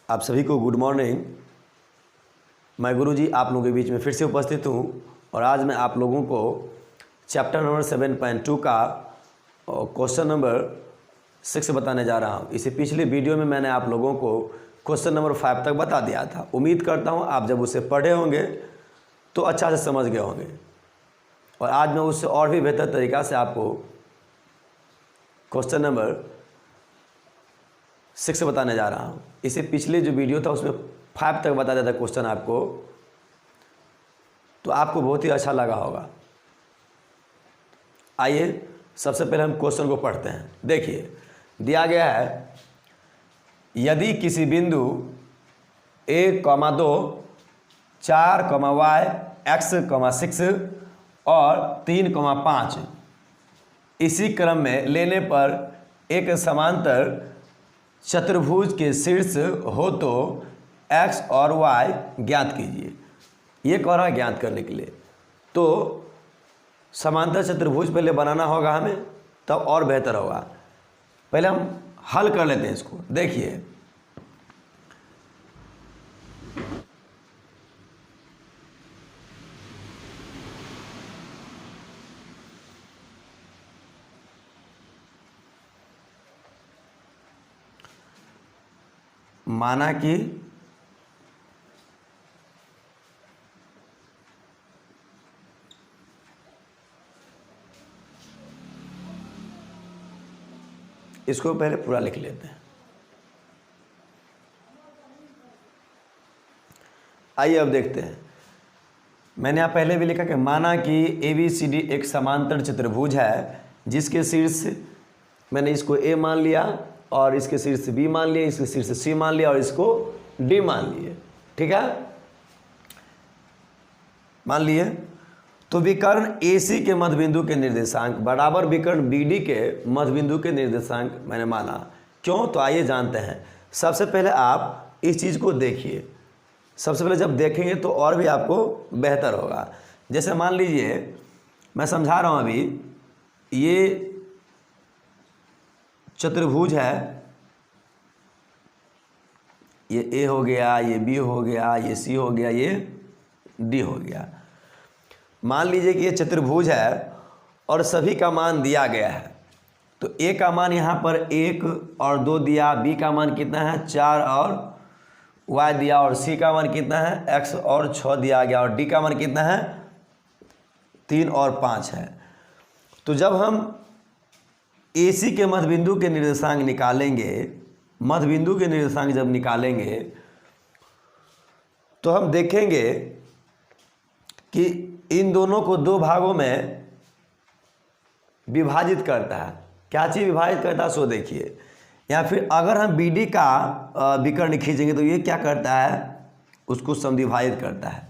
आप सभी को गुड मॉर्निंग। मैं गुरुजी आप लोगों के बीच में फिर से उपस्थित हूँ और आज मैं आप लोगों को चैप्टर नंबर 7.2 का क्वेश्चन नंबर 6 बताने जा रहा हूँ। इसे पिछले वीडियो में मैंने आप लोगों को क्वेश्चन नंबर 5 तक बता दिया था। उम्मीद करता हूँ आप जब उसे पढ़े होंगे तो अच्छा से समझ गए होंगे और आज मैं उससे और भी बेहतर तरीक़ा से आपको क्वेश्चन नंबर 6 बताने जा रहा हूँ। इसे पिछले जो वीडियो था उसमें 5 तक बता दिया था क्वेश्चन आपको, तो आपको बहुत ही अच्छा लगा होगा। आइए सबसे पहले हम क्वेश्चन को पढ़ते हैं। देखिए दिया गया है, यदि किसी बिंदु 1,2 4, y x, 6 और 3,5 इसी क्रम में लेने पर एक समांतर चतुर्भुज के शीर्ष हो तो x और y ज्ञात कीजिए। ये कह रहा है ज्ञात करने के लिए, तो समांतर चतुर्भुज पहले बनाना होगा हमें, तब और बेहतर होगा। पहले हम हल कर लेते हैं इसको। देखिए माना कि इसको पहले पूरा लिख लेते हैं। आइए अब देखते हैं। मैंने यहाँ पहले भी लिखा कि माना कि ABCD एक समांतर चतुर्भुज है जिसके शीर्ष, मैंने इसको A मान लिया और इसके शीर्ष B मान लिया, इसके शीर्ष C मान लिया और इसको D मान लिए। ठीक है, मान लिए। तो विकर्ण AC के मध्यबिंदु के निर्देशांक बराबर विकर्ण BD के मध्यबिंदु के निर्देशांक मैंने माना। क्यों? तो आइए जानते हैं। सबसे पहले आप इस चीज़ को देखिए। सबसे पहले जब देखेंगे तो और भी आपको बेहतर होगा। जैसे मान लीजिए मैं समझा रहा हूँ अभी, ये चतुर्भुज है, ये A हो गया, ये B हो गया, ये C हो गया, ये D हो गया। मान लीजिए कि ये चतुर्भुज है और सभी का मान दिया गया है। तो A का मान यहाँ पर 1 और 2 दिया, B का मान कितना है 4 और Y दिया, और C का मान कितना है X और 6 दिया गया, और D का मान कितना है 3 और 5 है। तो जब हम AC के मध्यबिंदु के निर्देशांक निकालेंगे, मध्यबिंदु के निर्देशांक जब निकालेंगे तो हम देखेंगे कि इन दोनों को दो भागों में विभाजित करता है। क्या चीज़ विभाजित करता है सो देखिए। या फिर अगर हम BD का विकर्ण खींचेंगे तो ये क्या करता है, उसको समद्विभाजित करता है,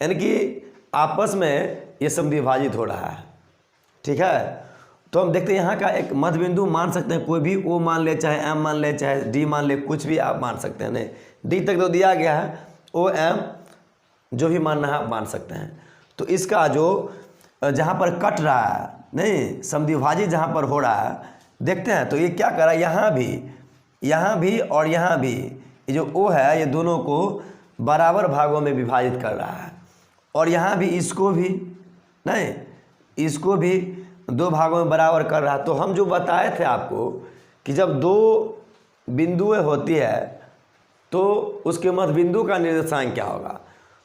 यानी कि आपस में ये समद्विभाजित हो रहा है। ठीक है, तो हम देखते हैं यहाँ का एक मध्यबिंदु मान सकते हैं, कोई भी O मान ले, चाहे M मान ले, चाहे D मान ले, कुछ भी आप मान सकते हैं। नहीं, D तक तो दिया गया है, O M जो भी मानना है आप मान सकते हैं। तो इसका जो जहाँ पर कट रहा है, नहीं समद्विभाजित जहाँ पर हो रहा है, देखते हैं। तो ये क्या कर रहा है, यहाँ भी और यहाँ भी, ये जो O है ये दोनों को बराबर भागों में विभाजित कर रहा है, और यहाँ भी इसको भी, नहीं इसको भी 2 भागों में बराबर कर रहा है। तो हम जो बताए थे आपको कि जब 2 बिंदुएं होती है तो उसके मध्यबिंदु का निर्देशांक क्या होगा।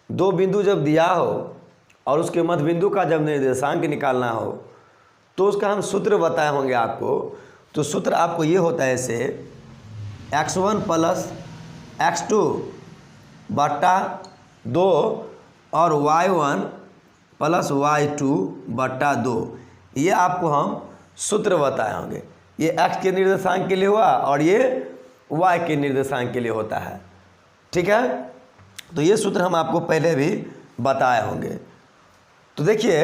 2 बिंदु जब दिया हो और उसके मध्यबिंदु का जब निर्देशांक निकालना हो तो उसका हम सूत्र बताए होंगे आपको। तो सूत्र आपको ये होता है, ऐसे x1 प्लस x2 बट्टा 2 और y1 प्लस y2 बट्टा 2, ये आपको हम सूत्र बताए होंगे। ये x के निर्देशांक के लिए हुआ और ये y के निर्देशांक के लिए होता है। ठीक है, तो ये सूत्र हम आपको पहले भी बताए होंगे। तो देखिए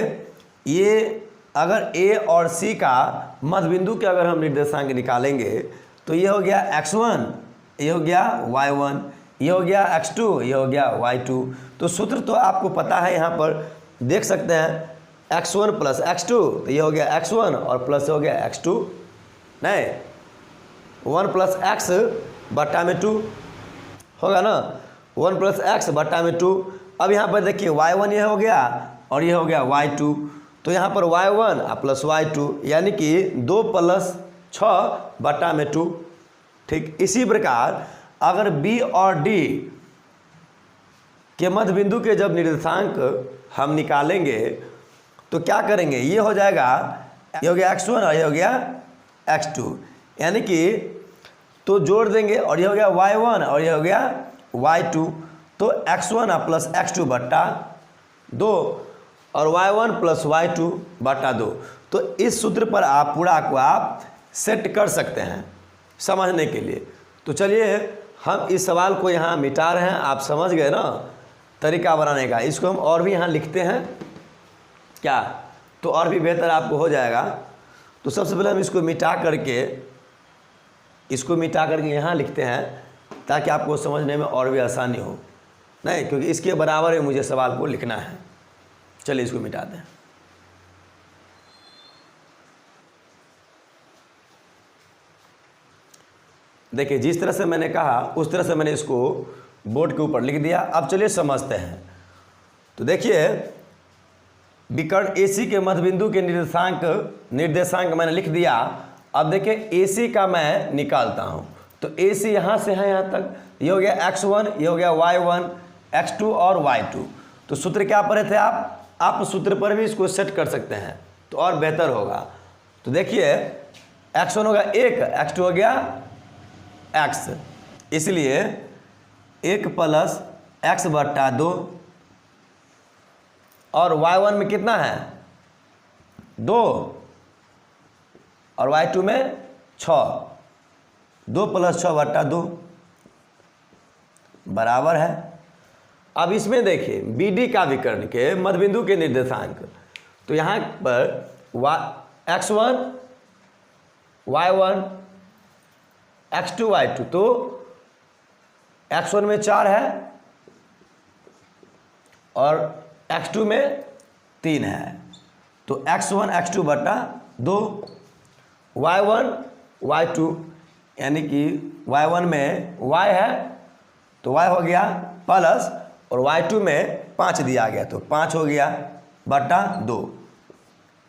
ये अगर A और C का मध्यबिंदु के अगर हम निर्देशांक निकालेंगे तो ये हो गया x1, ये हो गया y1, ये हो गया x2, ये हो गया y2। तो सूत्र तो आपको पता है, यहाँ पर देख सकते हैं x1 प्लस x2, तो ये हो गया x1 और प्लस हो गया x2, नहीं 1 प्लस x बट्टा में 2 होगा ना, 1 प्लस एक्स बट्टा में 2। अब यहाँ पर देखिए y1 ये हो गया और ये हो गया y2, तो यहाँ पर y1 प्लस y2 यानी कि 2 प्लस 6 बट्टा में 2। ठीक इसी प्रकार अगर b और d के मध्य बिंदु के जब निर्देशांक हम निकालेंगे तो क्या करेंगे, ये हो जाएगा, ये हो गया x1 और ये हो गया x2, यानी कि तो जोड़ देंगे और ये हो गया y1 और ये हो गया y2, तो x1 प्लस x2 बट्टा 2 और y1 प्लस y2 बट्टा 2। तो इस सूत्र पर आप पूरा को आप सेट कर सकते हैं समझने के लिए। तो चलिए हम इस सवाल को यहाँ मिटा रहे हैं, आप समझ गए ना तरीका बनाने का। इसको हम और भी यहाँ लिखते हैं क्या, तो और भी बेहतर आपको हो जाएगा। तो सबसे पहले हम इसको मिटा करके यहाँ लिखते हैं ताकि आपको समझने में और भी आसानी हो, नहीं क्योंकि इसके बराबर है मुझे सवाल को लिखना है। चलिए इसको मिटा दें। देखिए जिस तरह से मैंने कहा उस तरह से मैंने इसको बोर्ड के ऊपर लिख दिया। अब चलिए समझते हैं। तो देखिए विकर्ण AC के मध्यबिंदु के निर्देशांक मैंने लिख दिया। अब देखिए AC का मैं निकालता हूं, तो AC यहाँ से है यहाँ तक, ये हो गया x1, ये हो गया y1, x2 और y2। तो सूत्र क्या पढ़े थे आप सूत्र पर भी इसको सेट कर सकते हैं तो और बेहतर होगा। तो देखिए x1 होगा 1, x2 हो गया x, इसलिए 1 प्लस x बट्टा 2 और y1 में कितना है 2 और y2 में 6, 2 प्लस 6 बट्टा 2 बराबर है। अब इसमें देखिए BD का विकर्ण के मध्यबिंदु के निर्देशांक, तो यहाँ पर x1 y1 x2 y2, तो x1 में 4 है और x2 में 3 है, तो x1 x2 बटा 2, y1 y2 यानी कि y1 में y है तो y हो गया प्लस और y2 में 5 दिया गया तो 5 हो गया बटा 2,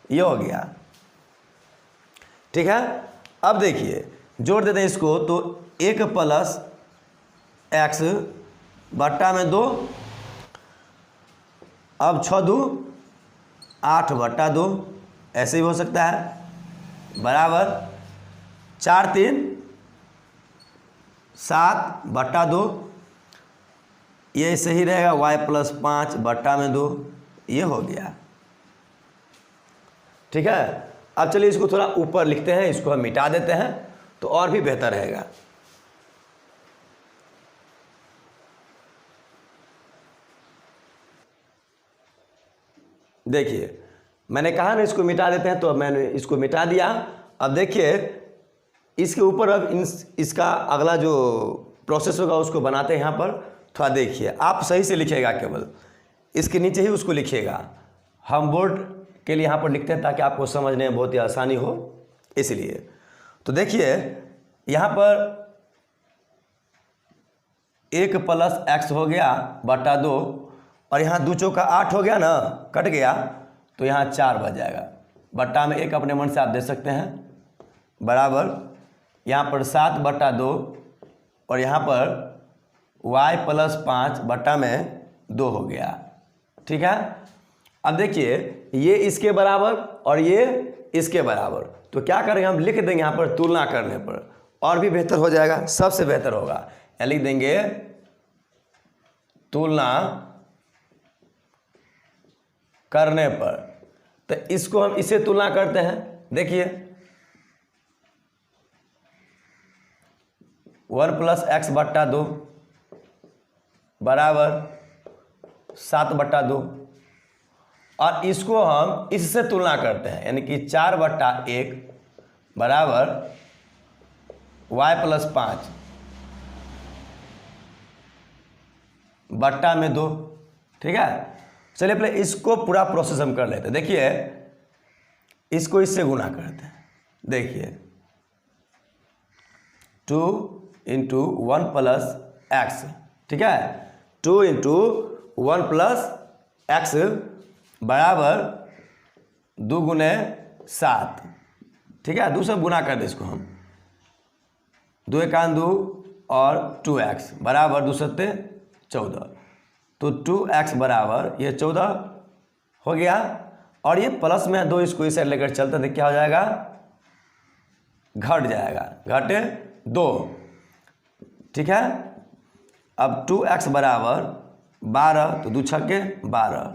ये हो गया। ठीक है, अब देखिए जोड़ देते हैं इसको, तो 1 प्लस x बट्टा में 2, अब 6 2 8 बट्टा 2, ऐसे ही हो सकता है, बराबर 4 3 7 बट्टा 2, ये सही रहेगा, y प्लस 5 बट्टा में 2, ये हो गया। ठीक है, अब चलिए इसको थोड़ा ऊपर लिखते हैं, इसको हम मिटा देते हैं तो और भी बेहतर रहेगा। देखिए मैंने कहा ना इसको मिटा देते हैं, तो अब मैंने इसको मिटा दिया। अब देखिए इसके ऊपर अब इसका अगला जो प्रोसेस होगा उसको बनाते हैं। यहाँ पर थोड़ा देखिए, आप सही से लिखिएगा, केवल इसके नीचे ही उसको लिखिएगा। हम बोर्ड के लिए यहाँ पर लिखते हैं ताकि आपको समझने में बहुत ही आसानी हो, इसलिए। तो देखिए यहाँ पर 1 प्लस x हो गया बटा 2 और यहाँ 2 चौका 8 हो गया ना, कट गया, तो यहाँ 4 बच जाएगा, बट्टा में 1 अपने मन से आप दे सकते हैं, बराबर यहाँ पर 7 बट्टा 2 और यहाँ पर y प्लस 5 बट्टा में 2 हो गया। ठीक है, अब देखिए ये इसके बराबर और ये इसके बराबर, तो क्या करेंगे हम लिख देंगे यहाँ पर तुलना करने पर, और भी बेहतर हो जाएगा, सबसे बेहतर होगा। या लिख देंगे तुलना करने पर, तो इसको हम इसे तुलना करते हैं। देखिए 1 प्लस एक्स बट्टा 2 बराबर 7 बट्टा 2, और इसको हम इससे तुलना करते हैं, यानी कि 4 बट्टा 1 बराबर y प्लस 5 बट्टा में 2। ठीक है, चलिए पहले इसको पूरा प्रोसेस हम कर लेते हैं। देखिए इसको इससे गुना करते हैं। देखिए 2 × 1 प्लस एक्स ठीक है। 2 इंटू 1 प्लस एक्स बराबर 2 गुने 7, ठीक है। 2 से गुना कर दे इसको हम, 2 एकान 2 और 2x बराबर 2 सत्ते 14, तो 2x बराबर ये 14 हो गया। और ये प्लस में 2 इसको इस साइड लेकर चलते हैं तो क्या हो जाएगा, घट जाएगा, घटे 2, ठीक है। अब 2x बराबर 12, तो 2 छक्के 12,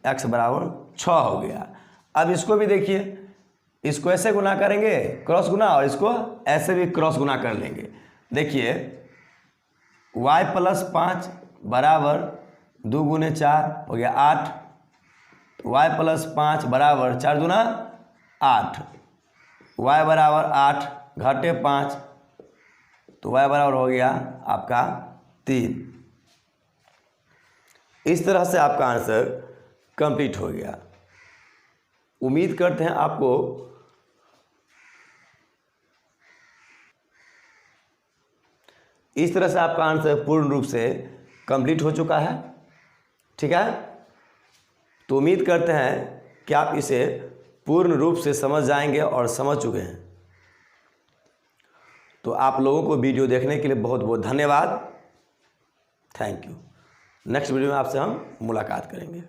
x बराबर 6 हो गया। अब इसको भी देखिए, इसको ऐसे गुना करेंगे क्रॉस गुना, और इसको ऐसे भी क्रॉस गुना कर लेंगे। देखिए y प्लस 5 बराबर 2 गुने 4 हो गया 8, y प्लस 5 बराबर 4 दूना 8, y बराबर 8 घटे 5, तो y बराबर हो गया आपका 3। इस तरह से आपका आंसर कंप्लीट हो गया। उम्मीद करते हैं आपको इस तरह से आपका आंसर पूर्ण रूप से कंप्लीट हो चुका है, ठीक है। तो उम्मीद करते हैं कि आप इसे पूर्ण रूप से समझ जाएंगे और समझ चुके हैं। तो आप लोगों को वीडियो देखने के लिए बहुत बहुत धन्यवाद, थैंक यू। नेक्स्ट वीडियो में आपसे हम मुलाकात करेंगे।